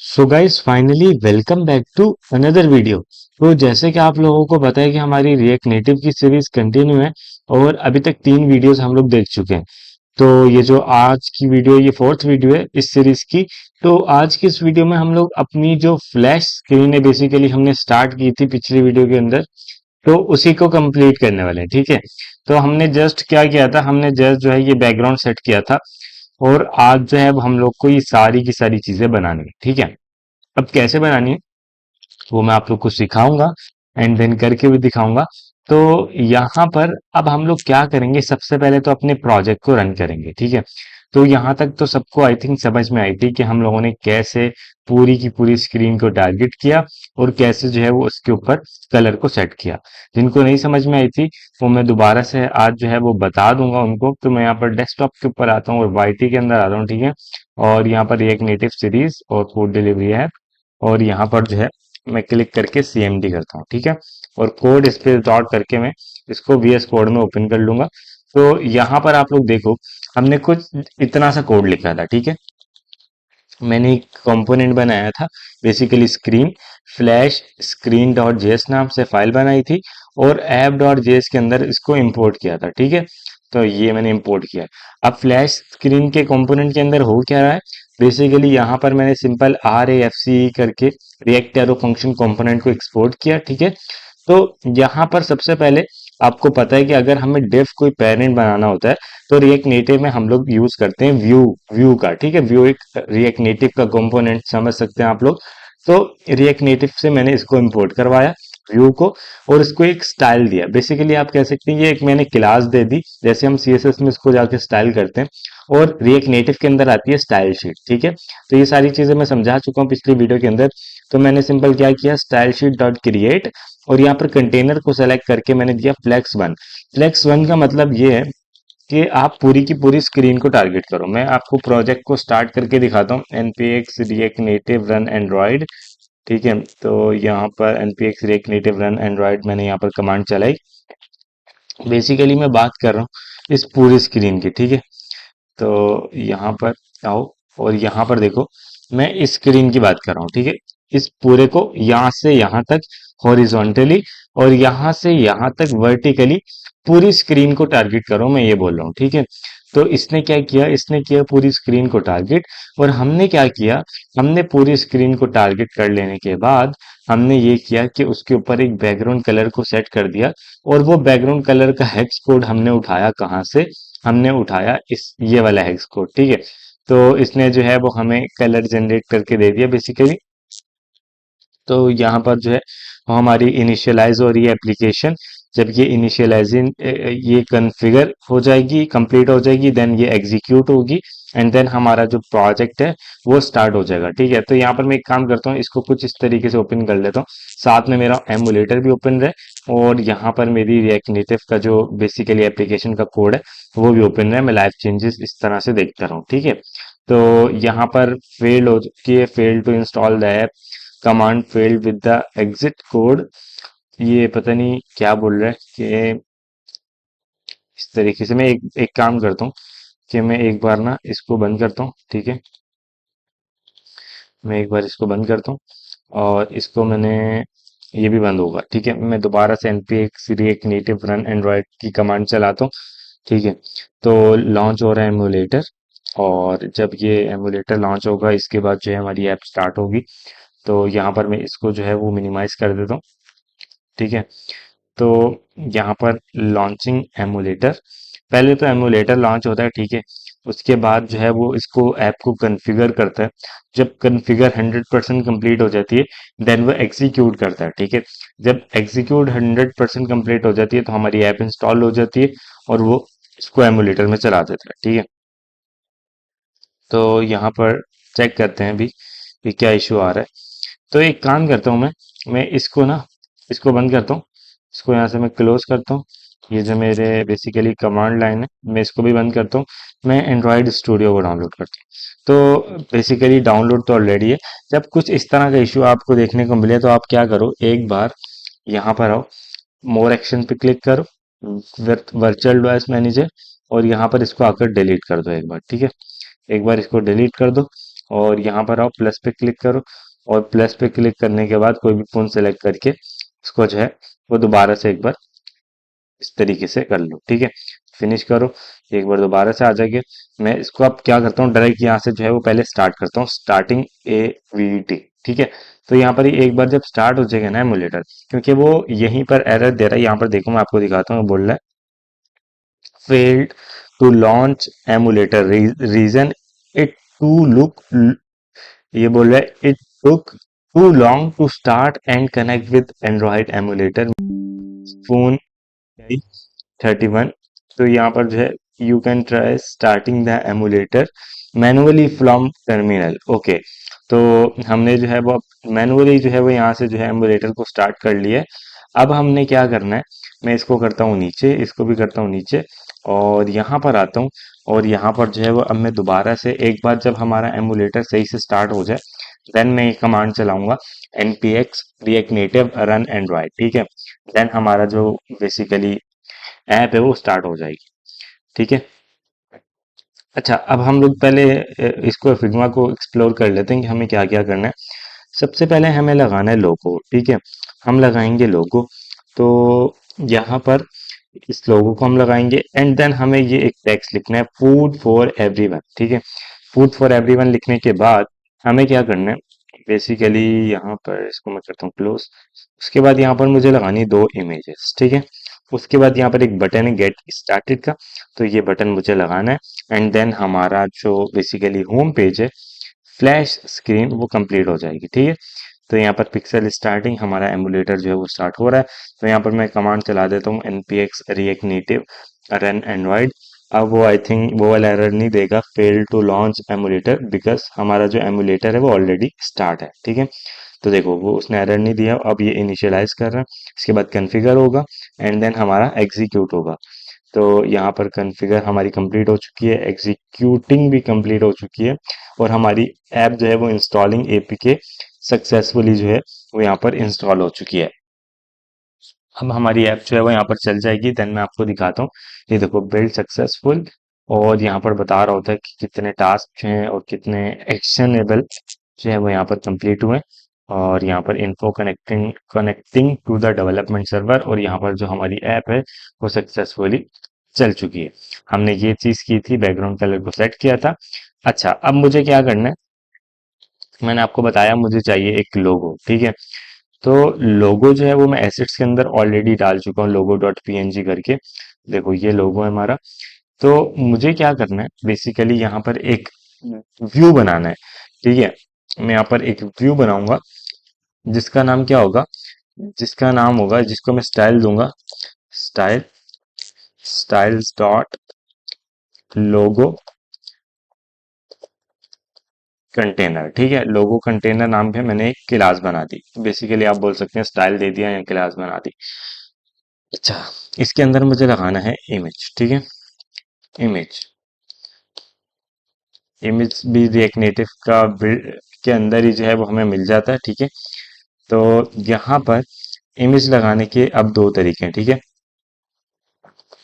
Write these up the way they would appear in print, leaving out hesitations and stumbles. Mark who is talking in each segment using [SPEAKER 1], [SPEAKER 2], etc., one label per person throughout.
[SPEAKER 1] So guys finally welcome back to another video. तो जैसे कि आप लोगों को पता है कि हमारी रिएक्ट नेटिव की सीरीज कंटिन्यू है और अभी तक 3 वीडियोस हम लोग देख चुके हैं। तो ये जो आज की वीडियो ये फोर्थ वीडियो है इस सीरीज की। तो आज की इस वीडियो में हम लोग अपनी जो फ्लैश स्क्रीन है बेसिकली हमने स्टार्ट की थी पिछली वीडियो के अंदर, तो उसी को कंप्लीट करने वाले हैं। ठीक है, तो हमने जस्ट क्या किया था, हमने जस्ट जो है ये बैकग्राउंड सेट किया था और आज जो है अब हम लोग को ये सारी की सारी चीजें बनानी है। ठीक है, अब कैसे बनानी है वो मैं आप लोग को सिखाऊंगा एंड देन करके भी दिखाऊंगा। तो यहाँ पर अब हम लोग क्या करेंगे, सबसे पहले तो अपने प्रोजेक्ट को रन करेंगे। ठीक है, तो यहाँ तक तो सबको आई थिंक समझ में आई थी कि हम लोगों ने कैसे पूरी की पूरी स्क्रीन को टारगेट किया और कैसे जो है वो उसके ऊपर कलर को सेट किया। जिनको नहीं समझ में आई थी वो मैं दोबारा से आज जो है वो बता दूंगा उनको। तो मैं यहाँ पर डेस्कटॉप के ऊपर आता हूँ और वाईटी के अंदर आता हूँ। ठीक है, और यहाँ पर एक नेटिव सीरीज और फूड डिलीवरी है और यहाँ पर जो है मैं क्लिक करके सीएमडी करता हूँ। ठीक है, और कोड स्पेस डॉट करके मैं इसको वीएस कोड में ओपन कर लूंगा। तो यहाँ पर आप लोग देखो हमने कुछ इतना सा कोड लिखा था। ठीक है, मैंने एक कंपोनेंट बनाया था basically screen flash screen dot JS नाम से फाइल बनाई थी और ऐप डॉट जेएस के अंदर इसको इंपोर्ट किया था। ठीक है, तो ये मैंने इंपोर्ट किया। अब फ्लैश स्क्रीन के कंपोनेंट के अंदर हो क्या रहा है, बेसिकली यहाँ पर मैंने simple R A F C करके रिएक्ट एरो फंक्शन कंपोनेंट को एक्सपोर्ट किया। ठीक है, तो यहाँ पर सबसे पहले आपको पता है कि अगर हमें डिफ कोई पेरेंट बनाना होता है तो रिएक्ट नेटिव में हम लोग यूज करते हैं व्यू व्यू का। ठीक है, व्यू एक रिएक्ट नेटिव का कंपोनेंट समझ सकते हैं आप लोग। तो रिएक्ट नेटिव से मैंने इसको इंपोर्ट करवाया व्यू को और इसको एक स्टाइल दिया। बेसिकली आप कह सकते हैं ये एक मैंने क्लास दे दी, जैसे हम सीएसएस में इसको जाके स्टाइल करते हैं और रिएक्ट नेटिव के अंदर आती है स्टाइल शीट। ठीक है, तो ये सारी चीजें मैं समझा चुका हूँ पिछली वीडियो के अंदर। तो मैंने सिंपल क्या किया, स्टाइल शीट डॉट क्रिएट और यहाँ पर कंटेनर को सेलेक्ट करके मैंने दिया फ्लेक्स वन। फ्लेक्स वन का मतलब ये है कि आप पूरी की पूरी स्क्रीन को टारगेट करो। मैं आपको प्रोजेक्ट को स्टार्ट करके दिखाता हूँ, npx react native run android। ठीक है, तो यहाँ पर npx react native run android मैंने यहाँ पर कमांड चलाई। बेसिकली मैं बात कर रहा हूँ इस पूरी स्क्रीन की। ठीक है, तो यहाँ पर आओ और यहाँ पर देखो मैं इस स्क्रीन की बात कर रहा हूँ। ठीक है, इस पूरे को यहाँ से यहाँ तक हॉरिजॉन्टली और यहाँ से यहाँ तक वर्टिकली पूरी स्क्रीन को टारगेट करो, मैं ये बोल रहा हूँ। ठीक है, तो इसने क्या किया, इसने किया पूरी स्क्रीन को टारगेट और हमने क्या किया, हमने पूरी स्क्रीन को टारगेट कर लेने के बाद हमने ये किया कि उसके ऊपर एक बैकग्राउंड कलर को सेट कर दिया और वो बैकग्राउंड कलर का हेक्स कोड हमने उठाया कहाँ से, हमने उठाया इस ये वाला हेक्स कोड। ठीक है, तो इसने जो है वो हमें कलर जनरेट करके दे दिया बेसिकली। तो यहाँ पर जो है वो हमारी इनिशियलाइज हो रही है एप्लीकेशन। जब ये इनिशियलाइजिंग ये कॉन्फ़िगर हो जाएगी, कंप्लीट हो जाएगी, देन ये एग्जीक्यूट होगी एंड देन हमारा जो प्रोजेक्ट है वो स्टार्ट हो जाएगा। ठीक है, तो यहाँ पर मैं एक काम करता हूँ, इसको कुछ इस तरीके से ओपन कर लेता हूँ, साथ में मेरा एमुलेटर भी ओपन रहे और यहाँ पर मेरी रिएक्ट नेटिव का जो बेसिकली एप्लीकेशन का कोड है वो भी ओपन रहे, मैं लाइव चेंजेस इस तरह से देखता रहूँ। ठीक है, तो यहाँ पर फेल्ड हो चुकी है, fail to install the app, command failed with the exit code. ये पता नहीं क्या बोल रहा है कि इस तरीके से मैं एक एक काम करता हूँ कि मैं एक बार ना इसको बंद करता हूँ। ठीक है, मैं एक बार इसको बंद करता हूँ और इसको मैंने ये भी बंद होगा। ठीक है, मैं दोबारा से npx react native run android की कमांड चलाता हूँ। ठीक है, तो लॉन्च हो रहा है एमुलेटर और जब ये एमुलेटर लॉन्च होगा इसके बाद जो है हमारी ऐप स्टार्ट होगी। तो यहाँ पर मैं इसको जो है वो मिनिमाइज कर देता हूँ। ठीक है, तो यहाँ पर लॉन्चिंग एमुलेटर, पहले तो एमुलेटर लॉन्च होता है। ठीक है, उसके बाद जो है वो इसको ऐप को कॉन्फ़िगर करता है। जब कॉन्फ़िगर 100% कंप्लीट हो जाती है देन वो एग्जीक्यूट करता है। ठीक है, जब एग्जीक्यूट 100% कंप्लीट हो जाती है तो हमारी ऐप इंस्टॉल हो जाती है और वो इसको एमुलेटर में चला देता है। ठीक है, तो यहाँ पर चेक करते हैं अभी कि क्या इशू आ रहा है। तो एक काम करता हूँ, मैं इसको ना इसको बंद करता हूँ, इसको यहाँ से मैं क्लोज करता हूँ। ये जो मेरे बेसिकली कमांड लाइन है मैं इसको भी बंद करता हूँ। मैं एंड्रॉयड स्टूडियो को डाउनलोड करता हूँ। तो बेसिकली डाउनलोड तो ऑलरेडी है। जब कुछ इस तरह का इशू आपको देखने को मिले तो आप क्या करो, एक बार यहाँ पर आओ, मोर एक्शन पे क्लिक करो, वर्चुअल डिवाइस मैनेजर और यहाँ पर इसको आकर डिलीट कर दो एक बार। ठीक है, एक बार इसको डिलीट कर दो और यहाँ पर आओ, प्लस पे क्लिक करो, और प्लस पे क्लिक करने के बाद कोई भी फोन सेलेक्ट करके उसको जो है वो दोबारा से एक बार इस तरीके से कर लो, ठीक है। फिनिश करो, एक बार दोबारा से आ जाएगा। मैं इसको अब क्या करता हूँ, डायरेक्ट यहाँ से जो है वो पहले स्टार्ट करता हूँ, स्टार्टिंग AVT, ठीक है। तो यहाँ पर एक बार जब स्टार्ट हो जाएगा ना एमुलेटर, क्योंकि वो यहीं पर एरर दे रहा है, यहाँ पर देखो मैं आपको दिखाता हूँ, बोल रहा है failed to launch emulator, reason it to look, ये बोल रहा है it took too long to start and connect with Android emulator phone 31। तो यहाँ पर जो है you can try starting the emulator manually from terminal, okay. तो हमने जो है वो मैनुअली जो है वो यहाँ से जो है एमुलेटर को स्टार्ट कर लिया है। अब हमने क्या करना है, मैं इसको करता हूँ नीचे, इसको भी करता हूँ नीचे, और यहाँ पर आता हूँ, और यहाँ पर जो है वो अब मैं दोबारा से एक बार जब हमारा एमुलेटर सही से स्टार्ट हो जाए, देन मैं ये कमांड चलाऊंगा, npx react native run android, ठीक है। देन हमारा जो बेसिकली ऐप है वो स्टार्ट हो जाएगी, ठीक है। अच्छा, अब हम लोग पहले इसको फिग्मा को एक्सप्लोर कर लेते हैं कि हमें क्या क्या करना है। सबसे पहले हमें लगाना है लोगो, ठीक है। हम लगाएंगे लोगो, तो यहाँ पर इस लोगो को हम लगाएंगे, एंड देन हमें ये एक टेक्स्ट लिखना है, फूड फॉर एवरीवन, ठीक है। फूड फॉर एवरीवन लिखने के बाद हमें क्या करना है, बेसिकली यहाँ पर इसको मैं करता हूँ क्लोज। उसके बाद यहाँ पर मुझे लगानी है दो इमेजेस, ठीक है। उसके बाद यहाँ पर एक बटन है गेट स्टार्टेड का, तो ये बटन मुझे लगाना है, एंड देन हमारा जो बेसिकली होम पेज है, फ्लैश स्क्रीन, वो कंप्लीट हो जाएगी, ठीक है। तो यहाँ पर पिक्सल स्टार्टिंग, हमारा एमुलेटर जो है वो स्टार्ट हो रहा है। तो यहाँ पर मैं कमांड चला देता हूँ, npx react native run android। अब वो आई थिंक वो वाला एरर नहीं देगा, fail to launch emulator, because हमारा जो एमुलेटर है वो ऑलरेडी स्टार्ट है, ठीक है। तो देखो वो उसने एरर नहीं दिया, अब ये इनिशियलाइज कर रहा है, इसके बाद कॉन्फ़िगर होगा, एंड देन हमारा एग्जीक्यूट होगा। तो यहाँ पर कॉन्फ़िगर हमारी कंप्लीट हो चुकी है, एग्जीक्यूटिंग भी कंप्लीट हो चुकी है, और हमारी ऐप जो है वो इंस्टॉलिंग एपीके सक्सेसफुली जो है वो यहाँ पर इंस्टॉल हो चुकी है। अब हमारी ऐप जो है वो यहाँ पर चल जाएगी, देन मैं आपको दिखाता हूँ। ये देखो बिल्ड सक्सेसफुल, और यहाँ पर बता रहा होता है कि कितने टास्क हैं और कितने एक्शनेबल जो है वो यहाँ पर कंप्लीट हुए, और यहाँ पर info connecting connecting to the development server, और यहाँ पर जो हमारी ऐप है वो सक्सेसफुली चल चुकी है। हमने ये चीज की थी, बैकग्राउंड कलर को सेट किया था। अच्छा, अब मुझे क्या करना है, मैंने आपको बताया मुझे चाहिए एक लोगो, ठीक है। तो लोगो जो है वो मैं एसेट्स के अंदर ऑलरेडी डाल चुका हूँ, लोगो डॉट png करके। देखो ये लोगो है हमारा। तो मुझे क्या करना है, बेसिकली यहाँ पर एक व्यू बनाना है, ठीक है। मैं यहाँ पर एक व्यू बनाऊंगा, जिसका नाम क्या होगा, जिसका नाम होगा, जिसको मैं स्टाइल दूंगा, स्टाइल स्टाइल्स डॉट लोगो कंटेनर, ठीक है। लोगो कंटेनर नाम पे मैंने एक क्लास बना दी, बेसिकली आप बोल सकते हैं स्टाइल दे दिया या क्लास बना दी। अच्छा, इसके अंदर मुझे लगाना है इमेज, ठीक है। इमेज इमेज भी रिएक्ट नेटिव का के अंदर ही जो है वो हमें मिल जाता है, ठीक है। तो यहाँ पर इमेज लगाने के अब दो तरीके हैं, ठीक है।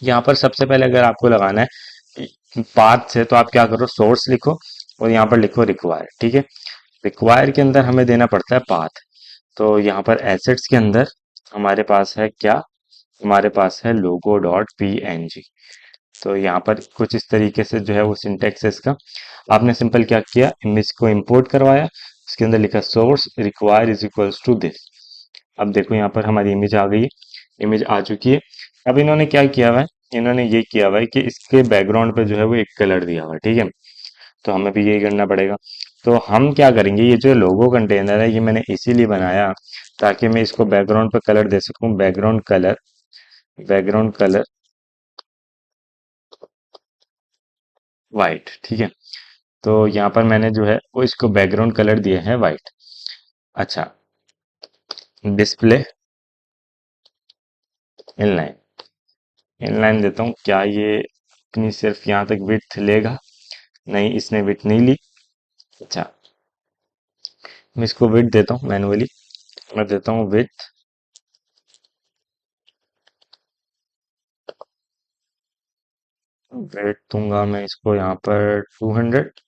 [SPEAKER 1] यहाँ पर सबसे पहले अगर आपको लगाना है पाथ से, तो आप क्या करो, सोर्स लिखो और यहाँ पर लिखो रिक्वायर, ठीक है। रिक्वायर के अंदर हमें देना पड़ता है पाथ। तो यहाँ पर एसेट्स के अंदर हमारे पास है क्या, हमारे पास है लोगो डॉट png। तो यहाँ पर कुछ इस तरीके से जो है वो सिंटेक्स है इसका। आपने सिंपल क्या किया, इमेज को इंपोर्ट करवाया, उसके अंदर लिखा source require is equals to this. अब देखो यहाँ पर हमारी इमेज आ गई है, इमेज आ चुकी है। अब इन्होंने क्या किया हुआ है, इन्होंने ये किया हुआ है कि इसके बैकग्राउंड पे जो है वो एक कलर दिया हुआ है, ठीक है। तो हमें भी यही करना पड़ेगा। तो हम क्या करेंगे, ये जो लोगो कंटेनर है ये मैंने इसीलिए बनाया ताकि मैं इसको बैकग्राउंड पे कलर दे सकूं, बैकग्राउंड कलर वाइट, ठीक है। तो यहाँ पर मैंने जो है वो इसको बैकग्राउंड कलर दिया है वाइट। अच्छा, डिस्प्ले इनलाइन, इनलाइन देता हूँ, क्या ये अपनी सिर्फ यहाँ तक विड्थ लेगा, नहीं इसने विड्थ नहीं ली। अच्छा, मैं इसको विड्थ देता हूँ मैनुअली, मैं देता हूँ विड्थ, विड्थ दूंगा मैं इसको यहाँ पर 200,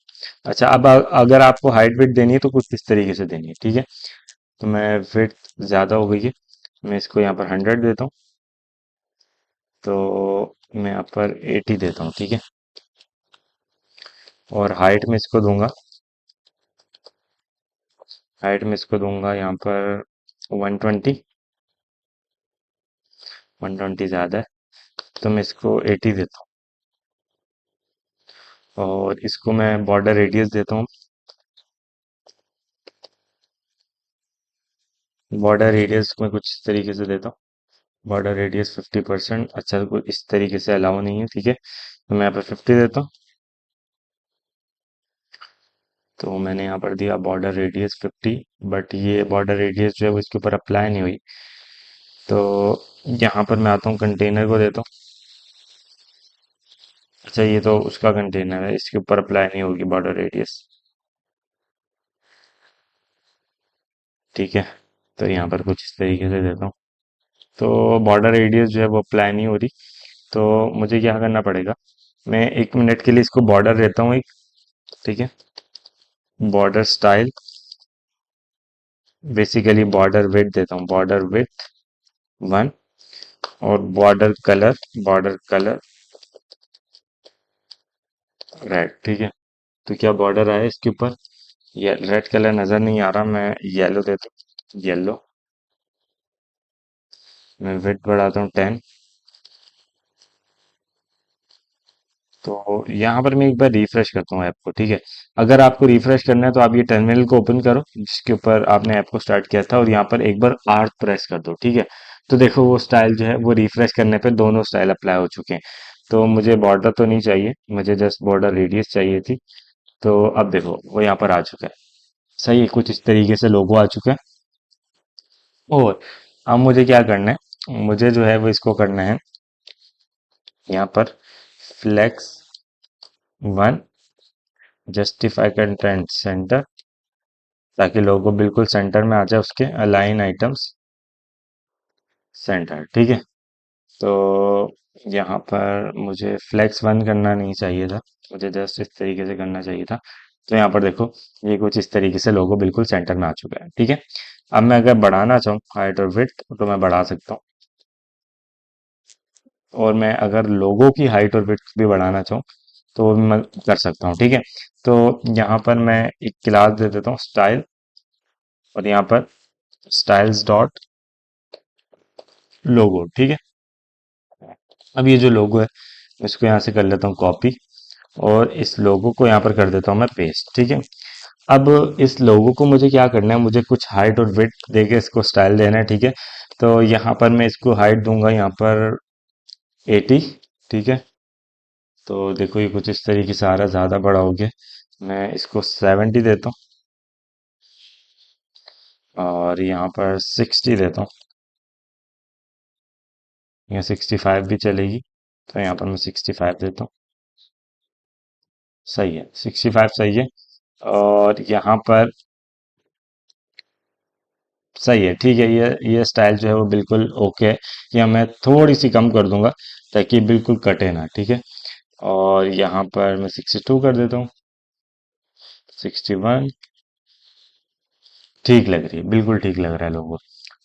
[SPEAKER 1] अच्छा, अब अगर आपको हाइट विड्थ देनी है तो कुछ इस तरीके से देनी है, ठीक है। तो मैं विड्थ ज़्यादा हो गई है, मैं इसको यहाँ पर 100 देता हूँ, तो मैं यहाँ पर 80 देता हूँ, ठीक है। और हाइट में इसको दूंगा, यहाँ पर 120, 120 ज़्यादा है, तो मैं इसको 80 देता हूँ। और इसको मैं बॉर्डर रेडियस देता हूँ, बॉर्डर रेडियस में कुछ इस तरीके से देता हूँ, बॉर्डर रेडियस 50%। अच्छा, कुछ इस तरीके से अलाउ नहीं है, ठीक है, तो मैं यहाँ पर 50 देता हूँ। तो मैंने यहाँ पर दिया बॉर्डर रेडियस 50, बट ये बॉर्डर रेडियस जो है वो इसके ऊपर अप्लाई नहीं हुई। तो यहाँ पर मैं आता हूँ, कंटेनर को देता हूँ। अच्छा, ये तो उसका कंटेनर है, इसके ऊपर अप्लाई नहीं होगी बॉर्डर रेडियस, ठीक है। तो यहाँ पर कुछ इस तरीके से देता हूँ, तो बॉर्डर रेडियस जो है वो अप्लाई नहीं हो रही। तो मुझे क्या करना पड़ेगा, मैं 1 मिनट के लिए इसको बॉर्डर देता हूँ एक, ठीक है। Border style, basically border width देता हूँ, बॉर्डर विड्थ 1। और बॉर्डर कलर रेड, ठीक है। तो क्या बॉर्डर आया इसके ऊपर, ये रेड कलर नजर नहीं आ रहा, मैं येलो देता हूँ, येलो। मैं विड्थ बढ़ाता हूँ 10। तो यहाँ पर मैं एक बार रिफ्रेश करता हूँ ऐप को, ठीक है। अगर आपको रिफ्रेश करना है तो आप ये टर्मिनल को ओपन करो जिसके ऊपर आपने ऐप को स्टार्ट किया था, और यहाँ पर एक बार आर प्रेस कर दो, ठीक है। तो देखो वो स्टाइल जो है वो रिफ्रेश करने पे दोनों स्टाइल अप्लाई हो चुके हैं। तो मुझे बॉर्डर तो नहीं चाहिए, मुझे जस्ट बॉर्डर रेडियस चाहिए थी। तो अब देखो वो यहाँ पर आ चुका है, सही है, कुछ इस तरीके से लोगो आ चुका है। और अब मुझे क्या करना है, मुझे जो है वो इसको करना है यहाँ पर फ्लेक्स 1, जस्टिफाई कंटेंट सेंटर, ताकि लोगो बिल्कुल सेंटर में आ जाए, उसके अलाइन आइटम्स सेंटर, ठीक है। तो यहाँ पर मुझे फ्लेक्स 1 करना नहीं चाहिए था, मुझे जस्ट इस तरीके से करना चाहिए था। तो यहाँ पर देखो ये कुछ इस तरीके से लोगो बिल्कुल सेंटर में आ चुका है, ठीक है। अब मैं अगर बढ़ाना चाहूँ हाइट और विड्थ तो मैं बढ़ा सकता हूँ, और मैं अगर लोगो की हाइट और विड्थ भी बढ़ाना चाहूँ तो वो भी मैं कर सकता हूँ, ठीक है। तो यहाँ पर मैं एक क्लास दे देता हूँ स्टाइल, और यहाँ पर स्टाइल्स डॉट लोगो, ठीक है। अब ये जो लोगो है इसको यहाँ से कर लेता हूँ कॉपी, और इस लोगो को यहाँ पर कर देता हूँ मैं पेस्ट, ठीक है। अब इस लोगो को मुझे क्या करना है, मुझे कुछ हाइट और विड्थ देके इसको स्टाइल देना है, ठीक है। तो यहाँ पर मैं इसको हाइट दूंगा यहाँ पर 80, ठीक है। तो देखो ये कुछ इस तरीके से आ रहा है, ज़्यादा बड़ा हो गया, मैं इसको 70 देता हूँ, और यहाँ पर 60 देता हूँ, यहाँ 65 भी चलेगी, तो यहाँ पर मैं 65 देता हूँ, सही है, 65 सही है। और यहाँ पर सही है, ठीक है, ये स्टाइल जो है वो बिल्कुल ओके है। या मैं थोड़ी सी कम कर दूंगा ताकि बिल्कुल कटे ना, ठीक है। और यहाँ पर मैं 62 कर देता हूँ, 61, ठीक लग रही है, बिल्कुल ठीक लग रहा है लोगो,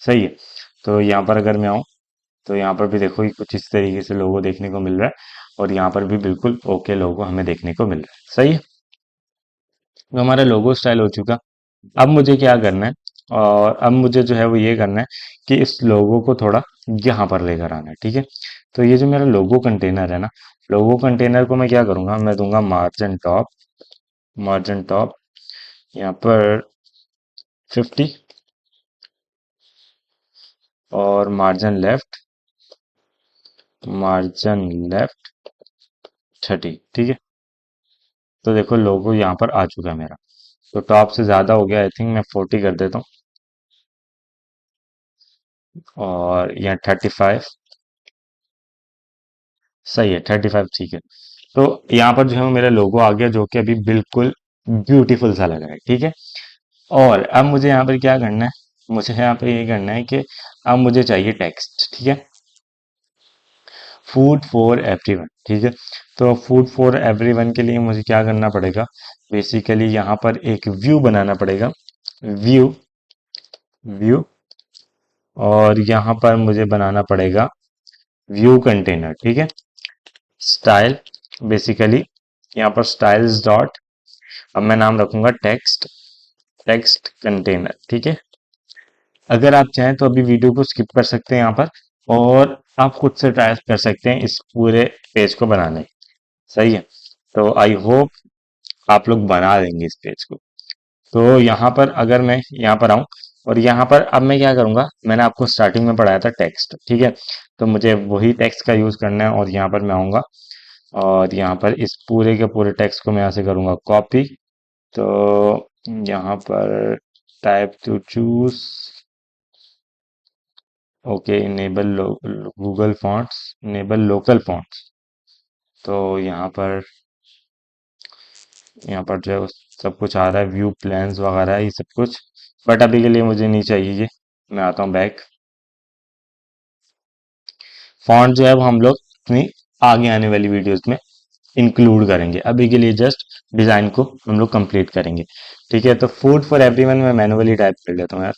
[SPEAKER 1] सही है। तो यहाँ पर अगर मैं आऊँ तो यहाँ पर भी देखो ये कुछ इस तरीके से लोगो देखने को मिल रहा है, और यहाँ पर भी बिल्कुल ओके लोगो हमें देखने को मिल रहा है, सही है। तो हमारा लोगो स्टाइल हो चुका। अब मुझे क्या करना है, और अब मुझे जो है वो ये करना है कि इस लोगो को थोड़ा यहाँ पर लेकर आना है, ठीक है। तो ये जो मेरा लोगो कंटेनर है ना, लोगो कंटेनर को मैं क्या करूँगा, मैं दूंगा मार्जिन टॉप, मार्जिन टॉप यहाँ पर 50, और मार्जिन लेफ्ट 30, ठीक है। तो देखो लोगो यहाँ पर आ चुका है मेरा। तो टॉप से ज़्यादा हो गया, आई थिंक मैं 40 कर देता हूँ, और यहाँ 35, सही है, 35 ठीक है। तो यहाँ पर जो है वो मेरा लोगो आ गया, जो कि अभी बिल्कुल ब्यूटीफुल सा लग रहा है, ठीक है। और अब मुझे यहाँ पर क्या करना है, मुझे यहाँ पे ये करना है कि अब मुझे चाहिए टेक्स्ट, ठीक है। फूड फॉर एवरीवन, ठीक है। तो फूड फॉर एवरीवन के लिए मुझे क्या करना पड़ेगा, बेसिकली यहाँ पर एक व्यू बनाना पड़ेगा, व्यू, व्यू, और यहाँ पर मुझे बनाना पड़ेगा व्यू कंटेनर, ठीक है। स्टाइल, बेसिकली यहाँ पर स्टाइल्स डॉट, अब मैं नाम रखूंगा टेक्स्ट, टेक्स्ट कंटेनर, ठीक है। अगर आप चाहें तो अभी वीडियो को स्किप कर सकते हैं यहाँ पर, और आप खुद से ट्राई कर सकते हैं इस पूरे पेज को बनाने, सही है। तो आई होप आप लोग बना देंगे इस पेज को। तो यहाँ पर अगर मैं यहाँ पर आऊं, और यहाँ पर अब मैं क्या करूंगा, मैंने आपको स्टार्टिंग में पढ़ाया था टेक्स्ट, ठीक है। तो मुझे वही टेक्स्ट का यूज करना है, और यहाँ पर मैं आऊंगा, और यहाँ पर इस पूरे के पूरे टेक्स्ट को मैं यहाँ से करूंगा कॉपी। तो यहाँ पर type two choose, okay, enable Google fonts, enable local fonts. तो यहाँ पर जो है वो सब कुछ आ रहा है, व्यू प्लान्स वगैरह ये सब कुछ, बट अभी के लिए मुझे नहीं चाहिए ये। मैं आता हूँ बैक। फॉन्ट जो है वो हम लोग अपनी आगे आने वाली वीडियोस में इंक्लूड करेंगे, अभी के लिए जस्ट डिजाइन को हम लोग कंप्लीट करेंगे, ठीक है। तो फूड फॉर एवरीवन मैं मैनुअली टाइप कर लेता हूँ यार,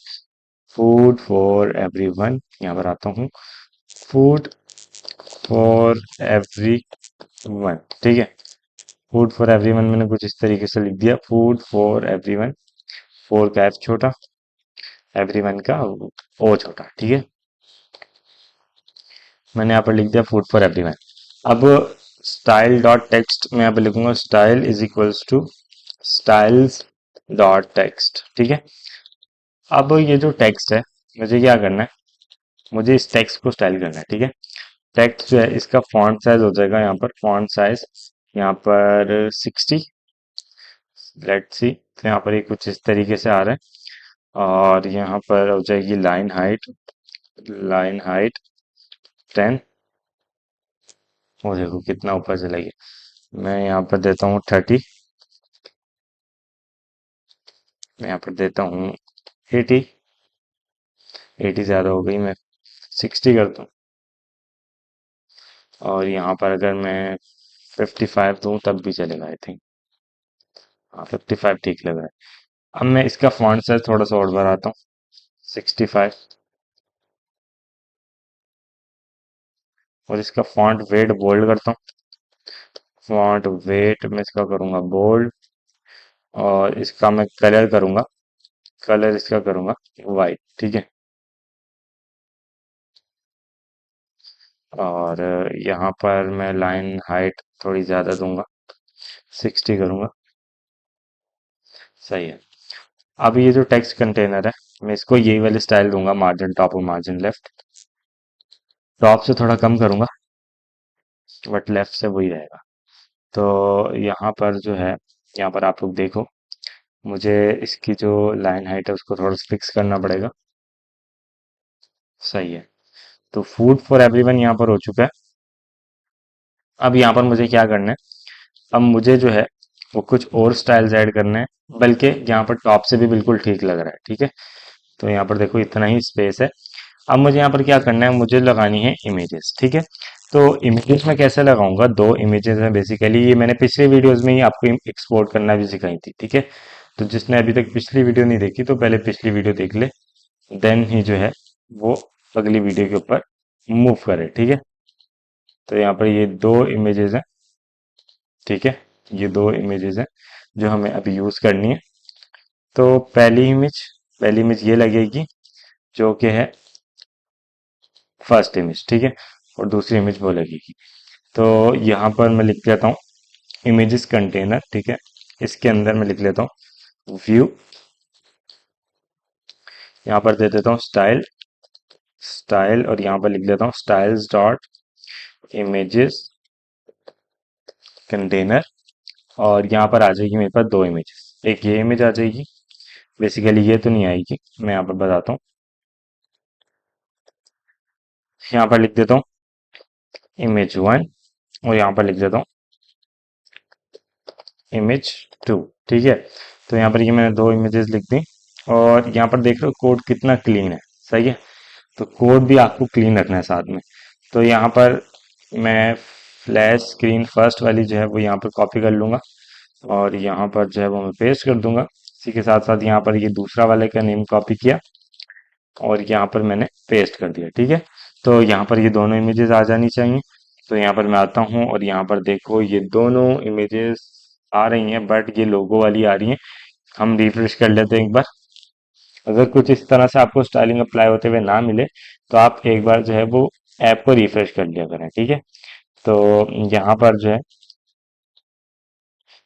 [SPEAKER 1] फूड फॉर एवरीवन, यहाँ पर आता हूँ, फूड फॉर एवरीवन, ठीक है। फूड फॉर एवरीवन मैंने कुछ इस तरीके से लिख दिया, फूड फॉर एवरीवन, फोर का एफ छोटा, एवरीवन का ओ छोटा, ठीक है। मैंने यहाँ पर लिख दिया फूड फॉर एवरीवन। अब स्टाइल डॉट टेक्स्ट मैं यहाँ पे लिखूंगा, style is equals to styles dot text, ठीक है। अब ये जो टेक्स्ट है, मुझे क्या करना है, मुझे इस टेक्स्ट को स्टाइल करना है, ठीक है। टेक्स्ट जो है इसका फॉन्ट साइज हो जाएगा, यहाँ पर फॉन्ट साइज यहाँ पर 60, लेट्स सी। तो यहाँ पर ये कुछ इस तरीके से आ रहा है, और यहाँ पर हो जाएगी लाइन हाइट, लाइन हाइट 10, वो देखो कितना ऊपर चला गया। मैं यहाँ पर देता हूँ 30, मैं यहाँ पर देता हूँ 80, 80 ज्यादा हो गई, मैं 60 करता हूँ, और यहाँ पर अगर मैं 55 दूँ तब भी चलेगा आई थिंक, हाँ 55 ठीक लग रहा है। अब मैं इसका फॉन्ट साइज थोड़ा सा और बढ़ाता हूँ, 65, और इसका फॉन्ट वेट बोल्ड करता हूँ, फॉन्ट वेट मैं इसका करूँगा बोल्ड, और इसका मैं कलर करूँगा, कलर इसका करूँगा वाइट, ठीक है। और यहाँ पर मैं लाइन हाइट थोड़ी ज़्यादा दूंगा, 60 करूँगा, सही है। अब ये जो टेक्स्ट कंटेनर है, मैं इसको यही वाली स्टाइल दूंगा, मार्जिन टॉप और मार्जिन लेफ्ट, टॉप से थोड़ा कम करूँगा, बट लेफ्ट से वही रहेगा। तो यहाँ पर जो है, यहाँ पर आप लोग देखो, मुझे इसकी जो लाइन हाइट है उसको थोड़ा सा फिक्स करना पड़ेगा, सही है। तो फूड फॉर एवरीवन यहाँ पर हो चुका है। अब यहाँ पर मुझे क्या करना है, अब मुझे जो है वो कुछ और स्टाइल्स ऐड करना है, बल्कि यहाँ पर टॉप से भी बिल्कुल ठीक लग रहा है, ठीक है। तो यहाँ पर देखो इतना ही स्पेस है। अब मुझे यहाँ पर क्या करना है, मुझे लगानी है इमेजेस, ठीक है। तो इमेजेस में कैसे लगाऊंगा, दो इमेजेस में बेसिकली, ये मैंने पिछले वीडियोस में ही आपको एक्सपोर्ट करना भी सिखाई थी, ठीक है। तो जिसने अभी तक पिछली वीडियो नहीं देखी तो पहले पिछली वीडियो देख ले, देन ही जो है वो अगली वीडियो के ऊपर मूव करे, ठीक है। तो यहाँ पर ये दो इमेजेस हैं, ठीक है, ये दो इमेजेस हैं जो हमें अभी यूज करनी है। तो पहली इमेज ये लगेगी, जो कि है फर्स्ट इमेज, ठीक है, और दूसरी इमेज वो लगेगी। तो यहाँ पर मैं लिख लेता हूँ इमेजेस कंटेनर, ठीक है, इसके अंदर मैं लिख लेता हूँ व्यू, यहाँ पर दे देता हूँ स्टाइल, स्टाइल, और यहाँ पर लिख देता हूँ स्टाइल्स डॉट इमेजेस कंटेनर, और यहाँ पर आ जाएगी मेरे पास दो इमेजेस, एक ये इमेज आ जाएगी, बेसिकली ये तो नहीं आएगी, मैं यहाँ पर बताता हूँ, यहाँ पर लिख देता हूँ इमेज वन, और यहाँ पर लिख देता हूँ इमेज टू, ठीक है। तो यहाँ पर ये मैंने दो इमेजेस लिख दी, और यहाँ पर देख रहे हो कोड कितना क्लीन है, सही है। तो कोड भी आपको क्लीन रखना है साथ में। तो यहाँ पर मैं फ्लैश स्क्रीन फर्स्ट वाली जो है वो यहाँ पर कॉपी कर लूँगा और यहाँ पर जो है वो मैं पेस्ट कर दूंगा। इसी के साथ साथ यहाँ पर ये दूसरा वाले का नेम कॉपी किया और यहाँ पर मैंने पेस्ट कर दिया। ठीक है, तो यहाँ पर ये दोनों इमेजेस आ जानी चाहिए। तो यहाँ पर मैं आता हूँ और यहाँ पर देखो ये दोनों इमेजेस आ रही हैं, बट ये लोगो वाली आ रही हैं। हम रिफ्रेश कर लेते हैं एक बार। अगर कुछ इस तरह से आपको स्टाइलिंग अप्लाई होते हुए ना मिले तो आप एक बार जो है वो ऐप को रिफ्रेश कर लिया करें। ठीक है, तो यहाँ पर जो है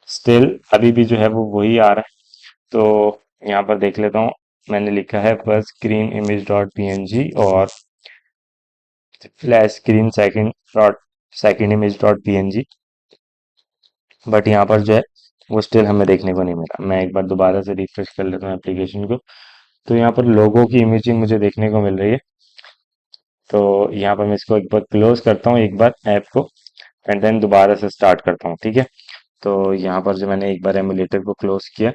[SPEAKER 1] स्टिल अभी भी जो है वो वही आ रहा है। तो यहाँ पर देख लेता हूँ, मैंने लिखा है first screen image dot png और flash screen second image dot png, but यहाँ पर जो है वो स्टिल हमें देखने को नहीं मिला। मैं एक बार दोबारा से रिफ्रेश कर लेता हूँ एप्लीकेशन को। तो यहाँ पर लोगों की इमेजिंग मुझे देखने को मिल रही है। तो यहाँ पर मैं इसको एक बार क्लोज करता हूँ, एक बार ऐप को, एंड देन दोबारा से स्टार्ट करता हूँ। ठीक है, तो यहाँ पर जो मैंने एक बार एमुलेटर को क्लोज किया,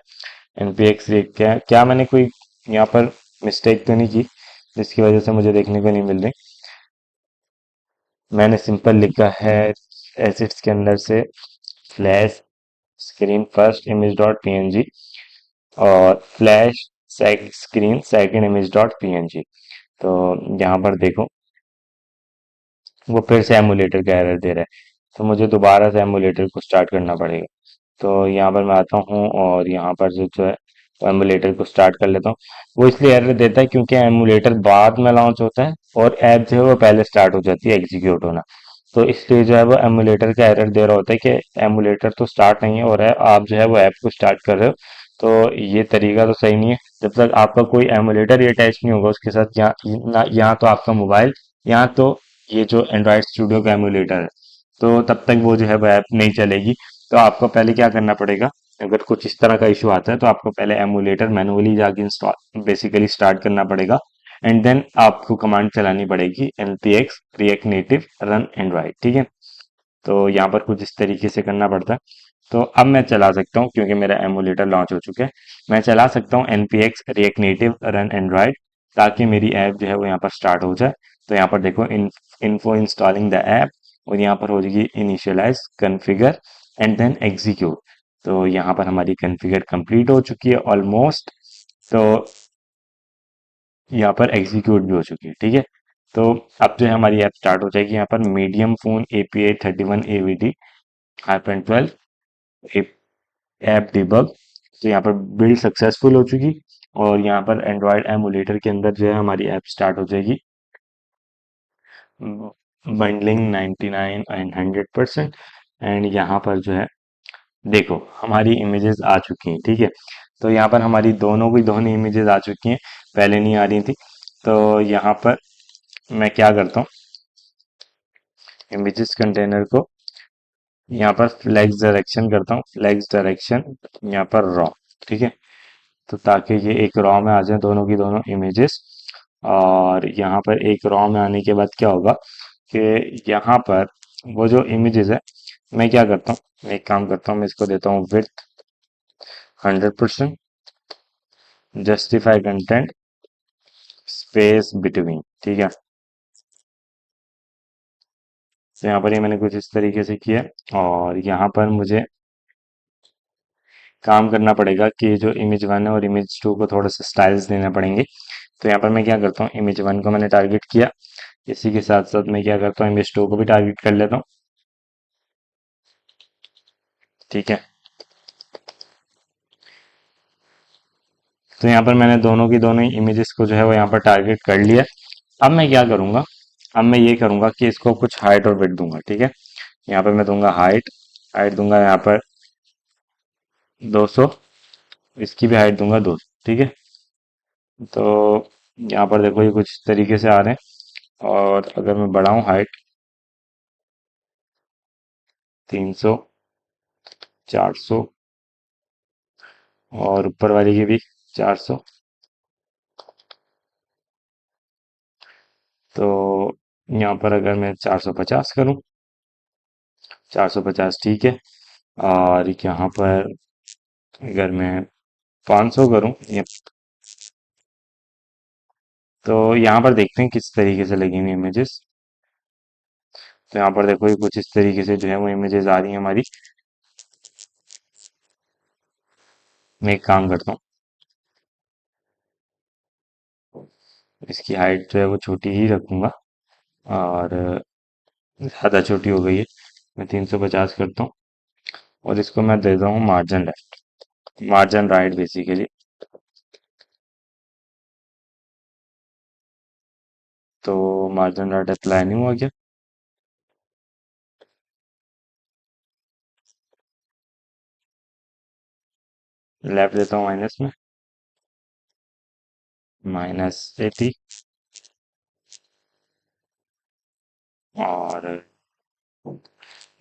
[SPEAKER 1] npx rig क्या मैंने कोई यहाँ पर मिस्टेक तो नहीं की जिसकी वजह से मुझे देखने को नहीं मिल रही। मैंने सिंपल लिखा है एसिड्स के अंदर से flash screen first image dot png और flash screen second image dot png। तो यहाँ पर देखो वो फिर से एमुलेटर का एरर दे रहा है, तो मुझे दोबारा से एमुलेटर को स्टार्ट करना पड़ेगा। तो यहाँ पर मैं आता हूँ और यहाँ पर जो है वो एमुलेटर को स्टार्ट कर लेता हूँ। वो इसलिए एरर देता है क्योंकि एमुलेटर बाद में लॉन्च होता है और ऐप जो है वो पहले स्टार्ट हो जाती है एग्जीक्यूट होना। तो इसलिए जो है वो एमुलेटर का एरर दे रहा होता है कि एमुलेटर तो स्टार्ट नहीं हो रहा है, आप जो है वो ऐप को स्टार्ट कर रहे हो। तो ये तरीका तो सही नहीं है। जब तक आपका कोई एमुलेटर ही अटैच नहीं होगा उसके साथ, यहाँ तो आपका मोबाइल, यहाँ तो ये जो एंड्रॉयड स्टूडियो का एमुलेटर है, तो तब तक वो जो है वो ऐप नहीं चलेगी। तो आपको पहले क्या करना पड़ेगा, अगर कुछ इस तरह का इशू आता है तो आपको पहले एमुलेटर मैनुअली जाके इंस्टॉल बेसिकली स्टार्ट करना पड़ेगा, एंड देन आपको कमांड चलानी पड़ेगी npx react native run android। ठीक है, तो यहाँ पर कुछ इस तरीके से करना पड़ता है। तो अब मैं चला सकता हूँ क्योंकि मेरा एमुलेटर लॉन्च हो चुका है। मैं चला सकता हूँ npx react native run android ताकि मेरी ऐप जो है वो यहाँ पर स्टार्ट हो जाए। तो यहाँ पर देखो इन्फो इंस्टॉलिंग द ऐप, और यहाँ पर हो जाएगी initialise configure and then execute. तो यहाँ पर हमारी कॉन्फ़िगर कंप्लीट हो चुकी है ऑलमोस्ट। तो यहाँ पर एग्जीक्यूट भी हो चुकी है। ठीक है, तो अब जो है हमारी ऐप स्टार्ट हो जाएगी। यहाँ पर medium phone API 31 AVD -12 app debug. तो यहाँ पर बिल्ड सक्सेसफुल हो चुकी, और यहाँ पर एंड्रॉयड एमुलेटर के अंदर जो है हमारी ऐप स्टार्ट हो जाएगी। Bundling 99 and 100%। एंड यहाँ पर जो है देखो हमारी इमेजेस आ चुकी हैं। ठीक है, तो यहाँ पर हमारी दोनों की दोनों इमेजेस आ चुकी हैं, पहले नहीं आ रही थी। तो यहाँ पर मैं क्या करता हूँ, इमेजेस कंटेनर को यहाँ पर फ्लेक्स डायरेक्शन करता हूँ, फ्लेक्स डायरेक्शन यहाँ पर रॉ। ठीक है, तो ताकि ये एक रॉ में आ जाए दोनों की दोनों इमेजेस। और यहाँ पर एक रॉ में आने के बाद क्या होगा कि यहाँ पर वो जो इमेजेस है, मैं क्या करता हूँ, मैं एक काम करता हूँ, मैं इसको देता हूँ width 100%, justify content space between. ठीक है, तो यहाँ पर ये मैंने कुछ इस तरीके से किया, और यहाँ पर मुझे काम करना पड़ेगा कि जो इमेज वन है और इमेज टू को थोड़ा सा स्टाइल्स देना पड़ेंगे। तो यहाँ पर मैं क्या करता हूँ, इमेज वन को मैंने टारगेट किया, इसी के साथ साथ मैं क्या करता हूँ, इमेज टू को भी टारगेट कर लेता हूँ। ठीक है, तो यहाँ पर मैंने दोनों की दोनों इमेजेस को जो है वो यहाँ पर टारगेट कर लिया। अब मैं क्या करूँगा, अब मैं ये करूँगा कि इसको कुछ हाइट और विड्थ दूंगा। ठीक है, यहाँ पर मैं दूंगा हाइट, हाइट दूंगा यहाँ पर 200, इसकी भी हाइट दूंगा 200। ठीक है, तो यहाँ पर देखो ये कुछ इस तरीके से आ रहे हैं, और अगर मैं बढ़ाऊं हाइट 300, 400, और ऊपर वाली की भी 400, तो यहाँ पर अगर मैं 450 करूं, 450 ठीक है। और यहाँ पर अगर मैं 500 करूं ये, तो यहाँ पर देखते हैं किस तरीके से लगेंगे इमेजेस। तो यहाँ पर देखो ये कुछ इस तरीके से जो है वो इमेजेस आ रही हैं हमारी। मैं एक काम करता हूँ, इसकी हाइट जो है वो छोटी ही रखूंगा, और ज़्यादा छोटी हो गई है। मैं 350 करता हूँ, और इसको मैं देता हूँ margin left, margin right basically. तो मार्जिन राइट अप्लाई नहीं हुआ क्या? लेफ्ट देता हूँ माइनस में, -80। और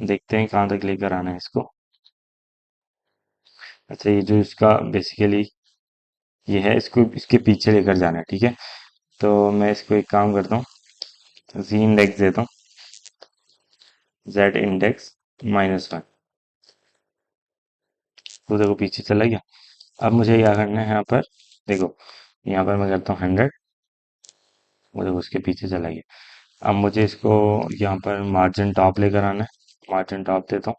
[SPEAKER 1] देखते हैं कहाँ तक लेकर आना है इसको। अच्छा, ये जो इसका बेसिकली ये है, इसको इसके पीछे लेकर जाना है, ठीक है। तो मैं इसको एक काम करता हूँ, जी इंडेक्स देता हूँ, जेड इंडेक्स -1। तो देखो पीछे चला गया। अब मुझे क्या करना है यहाँ पर, देखो यहाँ पर मैं करता हूँ 100, वो देखो उसके पीछे चला गया। अब मुझे इसको यहाँ पर मार्जिन टॉप लेकर आना है, मार्जिन टॉप देता हूँ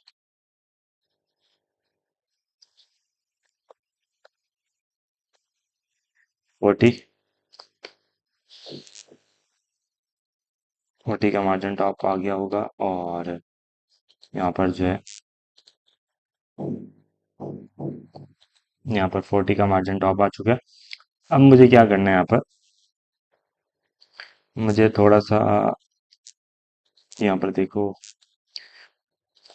[SPEAKER 1] 40। 40 का मार्जिन टॉप आ गया होगा, और यहाँ पर जो है, यहाँ पर 40 का मार्जिन टॉप आ चुका है। अब मुझे क्या करना है यहाँ पर, मुझे थोड़ा सा यहाँ पर देखो,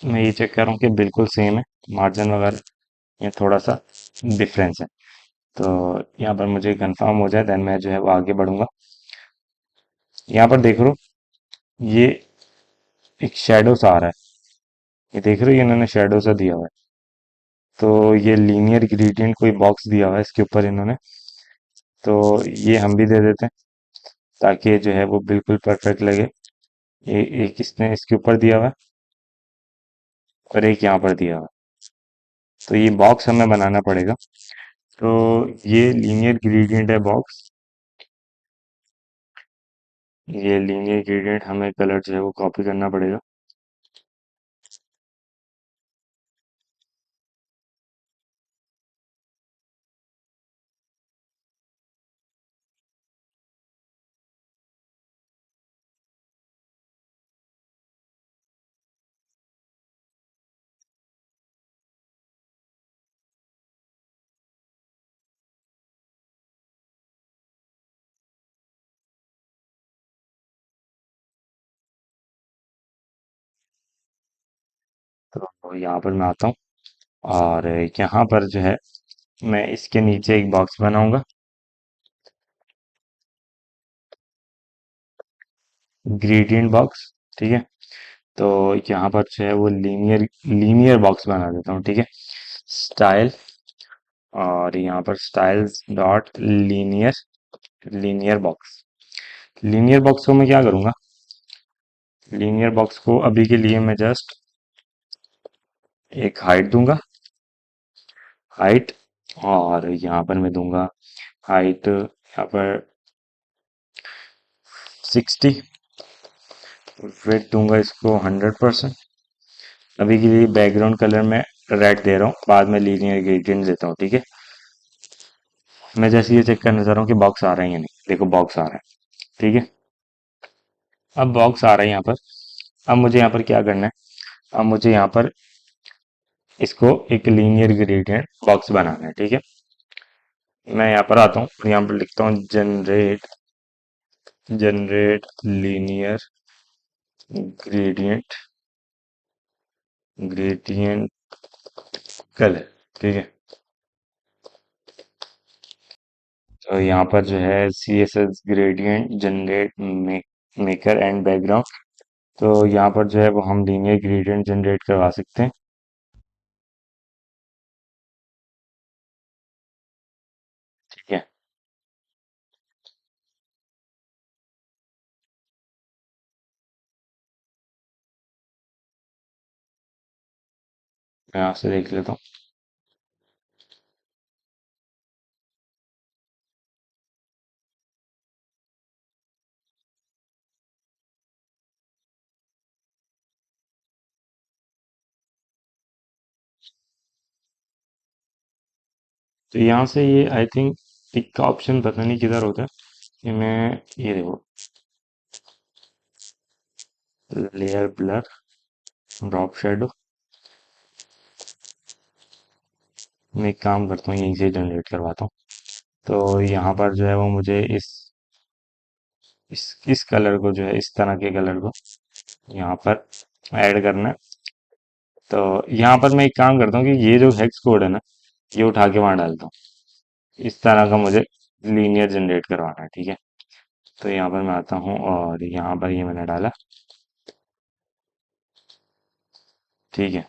[SPEAKER 1] मैं ये चेक कर रहा हूँ कि बिल्कुल सेम है मार्जिन वगैरह, ये थोड़ा सा डिफरेंस है। तो यहाँ पर मुझे कंफर्म हो जाए, देन मैं जो है वो आगे बढ़ूंगा। यहाँ पर देख रहे हो, ये एक शेडो सा आ रहा है, ये देख रहे हो, ये इन्होंने शेडो सा दिया हुआ है। तो ये लीनियर ग्रेडियंट कोई बॉक्स दिया हुआ है इसके ऊपर इन्होंने, तो ये हम भी दे देते हैं, ताकि जो है वो बिल्कुल परफेक्ट लगे। ये एक इसने इसके ऊपर दिया हुआ है, और एक यहाँ पर दिया हुआ है। तो ये बॉक्स हमें बनाना पड़ेगा। तो ये लीनियर ग्रेडियंट है बॉक्स, ये लीनियर ग्रेडियंट हमें कलर जो है वो कॉपी करना पड़ेगा। तो यहाँ पर मैं आता हूँ, और यहाँ पर जो है मैं इसके नीचे एक बॉक्स बनाऊंगा, ग्रेडियंट बॉक्स, ठीक है। तो यहाँ पर जो है वो लीनियर लीनियर बॉक्स बना देता हूँ, ठीक है। स्टाइल, और यहाँ पर styles dot linear, linear box. Linear box को मैं क्या करूँगा, लीनियर बॉक्स को अभी के लिए मैं जस्ट एक हाइट दूंगा, हाइट, और यहाँ पर मैं दूंगा हाइट यहाँ पर 60, वेट दूंगा इसको 100%। अभी के लिए बैकग्राउंड कलर में रेड दे रहा हूँ, बाद में लीनियर ग्रेडियंट देता हूँ, ठीक है। मैं जैसे ये चेक करना चाह रहा हूँ कि बॉक्स आ रहा है या नहीं, देखो बॉक्स आ रहा है, ठीक है। अब बॉक्स आ रहा है यहाँ पर। अब मुझे यहाँ पर क्या करना है, अब मुझे यहाँ पर इसको एक लीनियर ग्रेडियंट बॉक्स बनाना है, ठीक है। मैं यहाँ पर आता हूँ, यहाँ पर लिखता हूँ generate, generate linear gradient, gradient colour, ठीक है। तो यहाँ पर जो है C S S gradient generate maker and background, तो यहाँ पर जो है वो हम लीनियर ग्रेडियंट जनरेट करवा सकते हैं, ठीक है। मैं यहाँ से देख लेता हूँ। तो यहाँ से ये आई थिंक टिक का ऑप्शन पता नहीं किधर होता है, कि मैं ये देखो, लेयर ब्लर, ड्रॉप शेडो। मैं एक काम करता हूँ, यहीं से जनरेट करवाता हूँ। तो यहाँ पर जो है वो मुझे इस कलर को जो है, इस तरह के कलर को यहाँ पर ऐड करना है। तो यहाँ पर मैं एक काम करता हूँ कि ये जो हेक्स कोड है ना, ये उठा के वहां डालता हूँ। इस तरह का मुझे लीनियर जनरेट करवाना है, ठीक है। तो यहाँ पर मैं आता हूँ और यहाँ पर ये मैंने डाला, ठीक है।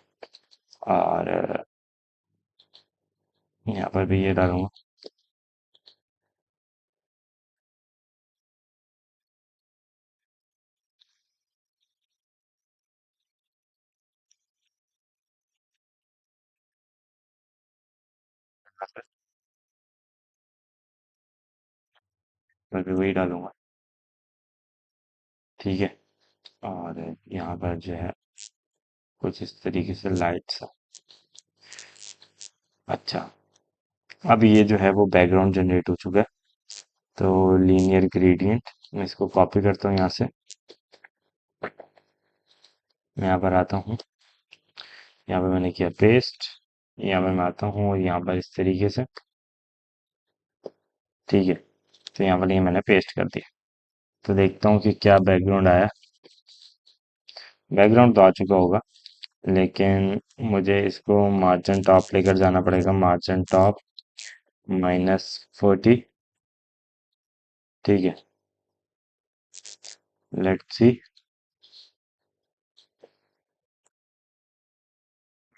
[SPEAKER 1] और यहाँ पर भी ये डालूंगा। मैं भी वही डालूंगा, ठीक है। और यहाँ पर जो है कुछ इस तरीके से लाइट सा। अच्छा, अब ये जो है वो बैकग्राउंड जनरेट हो चुका है। तो लीनियर ग्रेडियंट, मैं इसको कॉपी करता हूँ यहाँ से। मैं यहाँ पर आता हूँ, यहाँ पे मैंने किया पेस्ट। यहाँ पे मैं आता हूँ और यहाँ पर इस तरीके से, ठीक है। तो यहाँ पर ये मैंने पेस्ट कर दिया। तो देखता हूँ कि क्या बैकग्राउंड आया। बैकग्राउंड तो आ चुका होगा, लेकिन मुझे इसको मार्जिन टॉप लेकर जाना पड़ेगा। मार्जिन टॉप -40, ठीक है। लेट्स सी,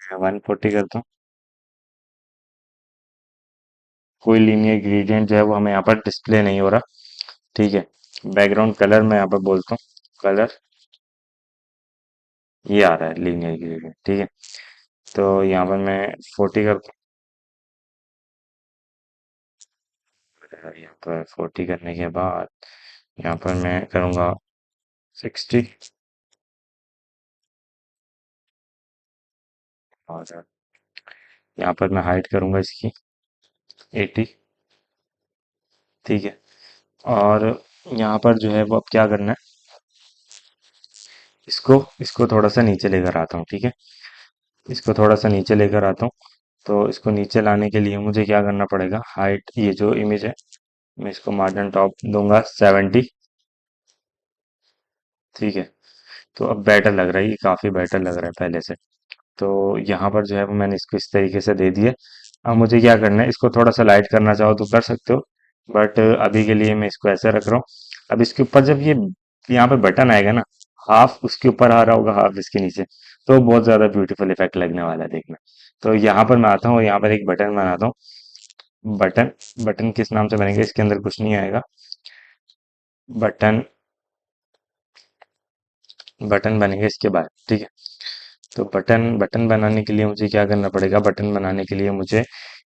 [SPEAKER 1] मैं 140 करता हूँ। कोई लीनियर ग्रेडियंट जो है वो हमें यहाँ पर डिस्प्ले नहीं हो रहा, ठीक है। बैकग्राउंड कलर मैं यहाँ पर बोलता हूँ, कलर ये आ रहा है लीनियर ग्रेडियंट, ठीक है। तो यहाँ पर मैं 40 करता हूँ। यहाँ पर 40 करने के बाद यहाँ पर मैं करूँगा 60। और यहाँ पर मैं हाइट करूँगा इसकी 80, ठीक है। और यहाँ पर जो है वो अब क्या करना है, इसको इसको थोड़ा सा नीचे लेकर आता हूँ, ठीक है। इसको थोड़ा सा नीचे लेकर आता हूँ। तो इसको नीचे लाने के लिए मुझे क्या करना पड़ेगा, हाइट, ये जो इमेज है, मैं इसको मार्जिन टॉप दूंगा 70, ठीक है। तो अब बेटर लग रहा है, ये काफ़ी बेटर लग रहा है पहले से। तो यहाँ पर जो है वो मैंने इसको इस तरीके से दे दिया। अब मुझे क्या करना है, इसको थोड़ा सा लाइट करना चाहो तो कर सकते हो, बट अभी के लिए मैं इसको ऐसे रख रहा हूँ। अब इसके ऊपर जब ये यहाँ पे बटन आएगा ना, हाफ उसके ऊपर आ रहा होगा, हाफ इसके नीचे, तो बहुत ज्यादा ब्यूटीफुल इफेक्ट लगने वाला है, देखना। तो यहाँ पर मैं आता हूँ, यहाँ पर एक बटन बनाता हूँ। बटन, बटन किस नाम से बनेगा, इसके अंदर कुछ नहीं आएगा। बटन, बटन बनेगा इसके बाद, ठीक है। तो बटन, बटन बनाने के लिए मुझे क्या करना पड़ेगा, बटन बनाने के लिए मुझे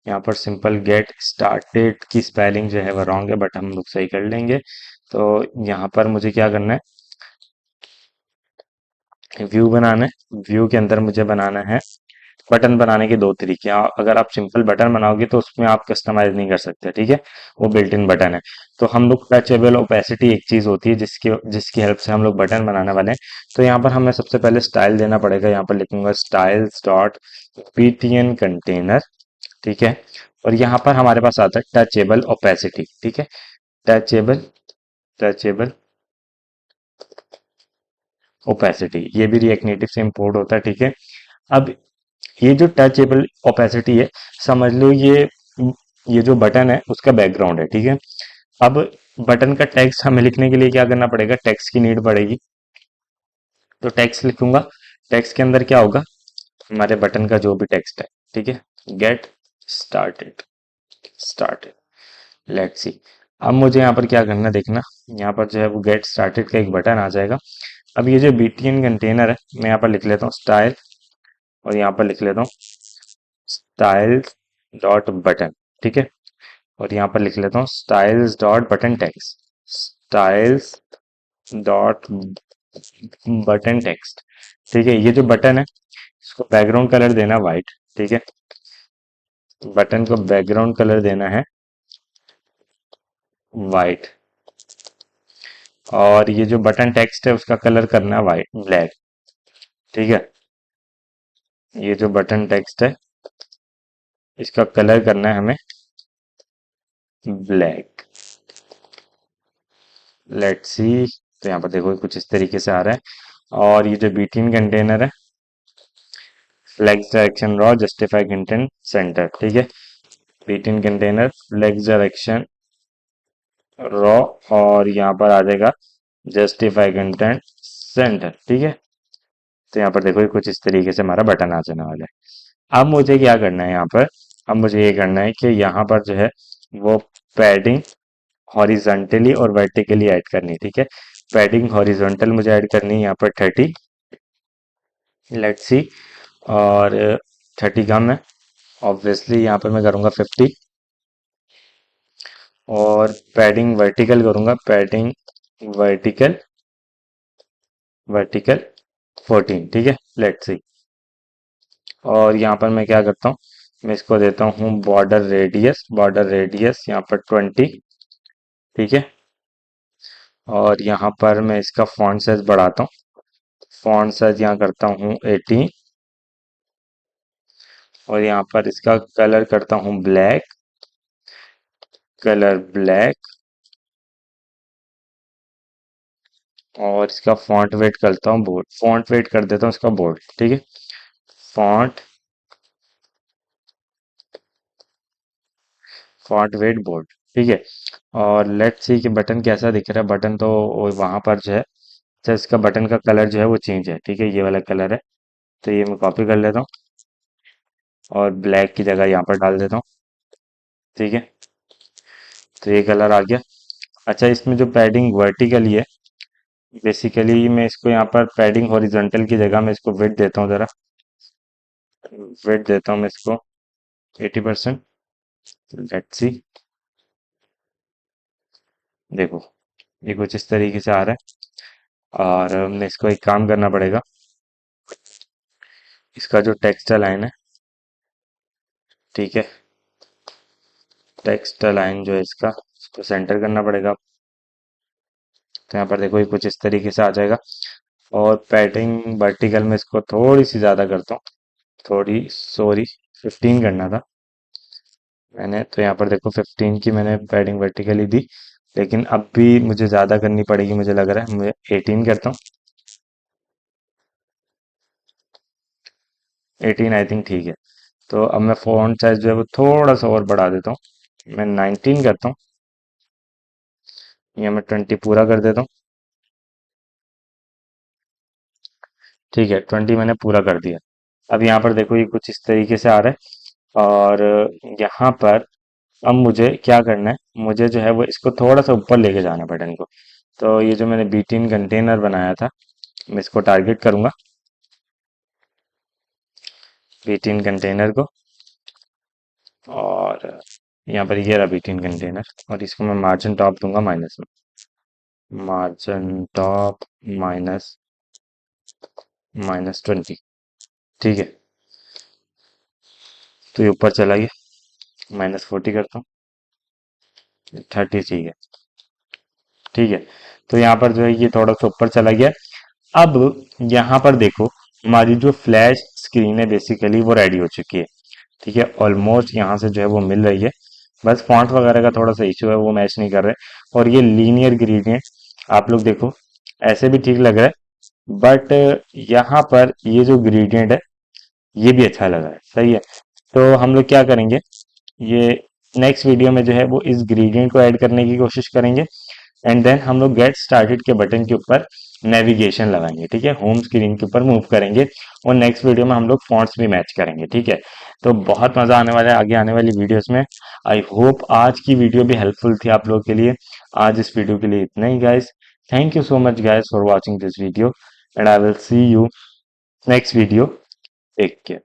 [SPEAKER 1] यहाँ पर सिंपल गेट स्टार्टेड की स्पेलिंग जो है वो रॉन्ग है, बट हम लोग सही कर लेंगे। तो यहाँ पर मुझे क्या करना है, व्यू बनाना है। व्यू के अंदर मुझे बनाना है, बटन बनाने के दो तरीके हैं। अगर आप सिंपल बटन बनाओगे तो उसमें आप कस्टमाइज नहीं कर सकते, ठीक है। वो बिल्ट इन बटन है। तो हम लोग टचेबल ओपेसिटी एक चीज होती है जिसकी जिसकी हेल्प से हम लोग बटन बनाने वाले हैं। तो यहाँ पर हमें सबसे पहले स्टाइल देना पड़ेगा। यहाँ पर लिखूंगा स्टाइल्स डॉट ptn कंटेनर, ठीक है। और यहाँ पर हमारे पास आता है टचेबल ओपेसिटी, ठीक है। टचेबल, टचेबल ओपेसिटी, ये भी रिएक्ट नेटिव से इंपोर्ट होता है, ठीक है। अब ये जो टचेबल ओपेसिटी है, समझ लो ये जो बटन है उसका बैकग्राउंड है, ठीक है। अब बटन का टेक्स्ट हमें लिखने के लिए क्या करना पड़ेगा, टेक्स्ट की नीड पड़ेगी। तो टेक्स्ट लिखूंगा। टेक्स्ट के अंदर क्या होगा, हमारे बटन का जो भी टेक्स्ट है, ठीक है। Get started, started, let's see. अब मुझे यहाँ पर क्या करना है, देखना। यहाँ पर जो है वो गेट स्टार्टेड का एक बटन आ जाएगा। अब ये जो बीटीएन कंटेनर है, मैं यहाँ पर लिख लेता हूँ स्टाइल, और यहाँ पर लिख लेता हूँ स्टाइल डॉट बटन, ठीक है। और यहाँ पर लिख लेता हूँ styles dot button text, styles dot button text, ठीक है। ये जो बटन है इसको बैकग्राउंड कलर देना वाइट, ठीक है। बटन को बैकग्राउंड कलर देना है वाइट, और ये जो बटन टेक्स्ट है उसका कलर करना है वाइट ब्लैक। ठीक है, ये जो बटन टेक्स्ट है इसका कलर करना है हमें ब्लैक। Let's see. तो यहाँ पर देखो कुछ इस तरीके से आ रहा है। और ये जो बीटीन कंटेनर है, flex direction row justify content center. ठीक है, btn container flex direction row, और यहाँ पर आ जाएगा जस्टिफाई कंटेंट सेंटर। ठीक है, तो यहाँ पर देखो ये कुछ इस तरीके से हमारा बटन आ जाने वाला है। अब मुझे क्या करना है यहाँ पर, अब मुझे ये करना है कि यहाँ पर जो है वो पैडिंग हॉरिजॉन्टली और वर्टिकली ऐड करनी है। ठीक है, पैडिंग हॉरिजॉन्टल मुझे ऐड करनी है यहाँ पर 30, लेट्स सी। और 30 कम है, ऑब्वियसली यहाँ पर मैं करूँगा 50। और पैडिंग वर्टिकल करूँगा, पैडिंग वर्टिकल वर्टिकल 14। ठीक है, लेट्स सी। और यहाँ पर मैं क्या करता हूँ, मैं इसको देता हूँ बॉर्डर रेडियस यहाँ पर 20। ठीक है, और यहाँ पर मैं इसका फॉन्ट साइज बढ़ाता हूँ, फॉन्ट साइज यहाँ करता हूँ 18। और यहाँ पर इसका कलर करता हूँ ब्लैक, कलर ब्लैक। और इसका फॉन्ट वेट करता हूँ बोल्ड, फॉन्ट वेट कर देता हूँ इसका बोल्ड। ठीक है, फॉन्ट फॉन्ट वेट बोल्ड। ठीक है, और लेट्स सी कि बटन कैसा दिख रहा है। बटन तो वहां पर जो है, अच्छा इसका बटन का कलर जो है वो चेंज है। ठीक है, ये वाला कलर है, तो ये मैं कॉपी कर लेता हूँ और ब्लैक की जगह यहाँ पर डाल देता हूँ। ठीक है, तो ये कलर आ गया। अच्छा, इसमें जो पैडिंग वर्टिकली है, बेसिकली मैं इसको यहाँ पर पैडिंग हॉरिजॉन्टल की जगह मैं इसको वेट देता हूँ जरा, वेट देता हूँ मैं इसको 80%। लेट्स सी, देखो ये कुछ इस तरीके से आ रहा है। और हमने इसको एक काम करना पड़ेगा, इसका जो टेक्स्ट लाइन है, ठीक है, टेक्स्ट लाइन जो है इसको सेंटर करना पड़ेगा। तो यहाँ पर देखो ये कुछ इस तरीके से आ जाएगा। और पैडिंग वर्टिकल में इसको थोड़ी सी ज़्यादा करता हूँ, थोड़ी सॉरी 15 करना था मैंने, तो यहाँ पर देखो 15 की मैंने पैडिंग वर्टिकली दी। लेकिन अब भी मुझे ज़्यादा करनी पड़ेगी, मुझे लग रहा है मैं 18 करता हूँ। 18 आई थिंक ठीक है। तो अब मैं फॉन्ट साइज जो है वो थोड़ा सा और बढ़ा देता हूँ, मैं 19 करता हूँ, या मैं 20 पूरा कर देता हूँ। ठीक है, 20 मैंने पूरा कर दिया। अब यहाँ पर देखो ये कुछ इस तरीके से आ रहा है। और यहाँ पर अब मुझे क्या करना है, मुझे जो है वो इसको थोड़ा सा ऊपर लेके जाना है बटन को। तो ये जो मैंने बीटीन कंटेनर बनाया था, मैं इसको टारगेट करूंगा, बीटीन कंटेनर को। और यहाँ पर ये रहा बीटीन कंटेनर, और इसको मैं मार्जिन टॉप दूंगा माइनस में, मार्जिन टॉप माइनस -20। ठीक है, तो ये ऊपर चला गया, -40 करता हूँ, 30। ठीक है, ठीक है। तो यहाँ पर जो है ये थोड़ा सा ऊपर चला गया। अब यहाँ पर देखो हमारी जो फ्लैश स्क्रीन है बेसिकली वो रेडी हो चुकी है। ठीक है, ऑलमोस्ट यहाँ से जो है वो मिल रही है। बस फॉन्ट वगैरह का थोड़ा सा इशू है, वो मैच नहीं कर रहे। और ये लीनियर ग्रेडियंट आप लोग देखो, ऐसे भी ठीक लग रहा है, बट यहाँ पर ये जो ग्रेडियंट है ये भी अच्छा लग रहा है, सही है। तो हम लोग क्या करेंगे, ये नेक्स्ट वीडियो में जो है वो इस ग्रेडियंट को ऐड करने की कोशिश करेंगे। एंड देन हम लोग गेट स्टार्टेड के बटन के ऊपर नेविगेशन लगाएंगे। ठीक है, होम स्क्रीन के ऊपर मूव करेंगे। और नेक्स्ट वीडियो में हम लोग फॉन्ट्स भी मैच करेंगे। ठीक है, तो बहुत मजा आने वाला है आगे आने वाली वीडियोस में। आई होप आज की वीडियो भी हेल्पफुल थी आप लोगों के लिए। आज इस वीडियो के लिए इतना ही guys. Thank you so much guys for watching this video, and I will see you next video. Take care.